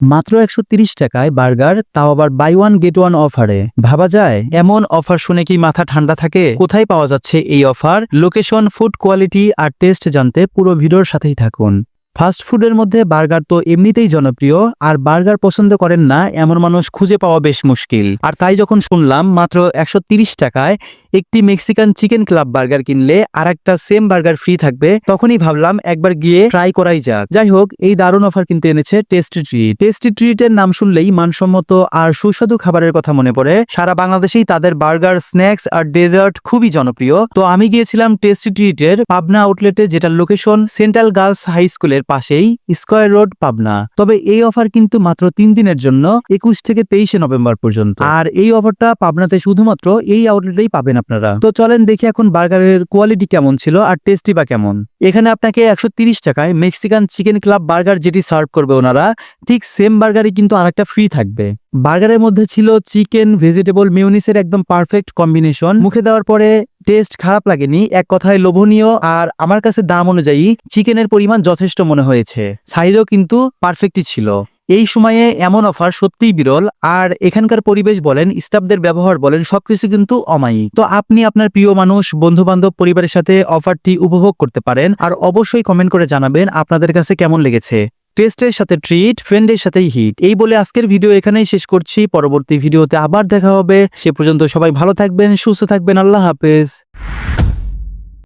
মাত্র ১৩০ টাকায় বার্গার, তাও আবার বাই ওয়ান গেট ওয়ান অফারে। ভাবা যায়? এমন অফার শুনে কি মাথা ঠান্ডা থাকে? কোথায় পাওয়া যাচ্ছে এই অফার, লোকেশন, ফুড কোয়ালিটি আর টেস্ট জানতে পুরো ভিডিওর সাথেই থাকুন। ফাস্ট ফুডের মধ্যে বার্গার তো এমনিতেই জনপ্রিয়, আর বার্গার পছন্দ করেন না এমন মানুষ খুঁজে পাওয়া বেশ মুশকিল। আর তাই যখন শুনলাম মাত্র ১৩০ টাকায় একটি মেক্সিকান চিকেন ক্লাব বার্গার কিনলে আর একটা সেম বার্গার ফ্রি থাকবে, তখনই ভাবলাম একবার গিয়ে ট্রাই করাই যাক। যাই হোক, এই দারুণ অফার কিন্তু এনেছে টেস্টি ট্রিট। টেস্টি ট্রিটের নাম শুনলেই মানসম্মত আর সুস্বাদু খাবারের কথা মনে পড়ে। সারা বাংলাদেশেই তাদের বার্গার, স্ন্যাক্স আর ডেজার্ট খুবই জনপ্রিয়। তো আমি গিয়েছিলাম টেস্টি ট্রিটের পাবনা আউটলেটে, যেটার লোকেশন সেন্ট্রাল গার্লস হাই স্কুলের পাশেই, স্কয়ার রোড, পাবনা। তবে এই অফার কিন্তু মাত্র 3 দিনের জন্য, 21 থেকে 23 নভেম্বর পর্যন্ত। আর এই অফারটা পাবনাতে শুধুমাত্র এই আউটলেটেই পাবেন আপনারা। তো চলেন দেখি এখন বার্গারের কোয়ালিটি কেমন ছিল আর টেস্টি বা কেমন। এখানে আপনাকে ১৩০ টাকায় মেক্সিকান চিকেন ক্লাব বার্গার যেটি সার্ভ করবে ওনারা, ঠিক সেম বার্গারই কিন্তু আরেকটা ফ্রি থাকবে। বার্গারের মধ্যে ছিল চিকেন, ভেজিটেবল, মিউনিসের একদম পারফেক্ট কম্বিনেশন। মুখে দেওয়ার পরে টেস্ট খারাপ লাগেনি, এক কথায় লোভনীয়। আর আমার কাছে দাম অনুযায়ী চিকেনের পরিমাণ যথেষ্ট মনে হয়েছে। সাইজও কিন্তু পারফেক্টই ছিল। এই সময়ে এমন অফার সত্যিই বিরল। আর এখানকার পরিবেশ বলেন, স্টাফদের ব্যবহার বলেন, সবকিছু কিন্তু অমায়িক। তো আপনি আপনার প্রিয় মানুষ, বন্ধু বান্ধব, পরিবারের সাথে অফারটি উপভোগ করতে পারেন। আর অবশ্যই কমেন্ট করে জানাবেন আপনাদের কাছে কেমন লেগেছে। টেস্টের সাথে ট্রিট, ফ্রেন্ডের সাথেই হিট। এই বলে আজকের ভিডিও এখানেই শেষ করছি। পরবর্তী ভিডিওতে আবার দেখা হবে। সে পর্যন্ত সবাই ভালো থাকবেন, সুস্থ থাকবেন। আল্লাহ হাফেজ।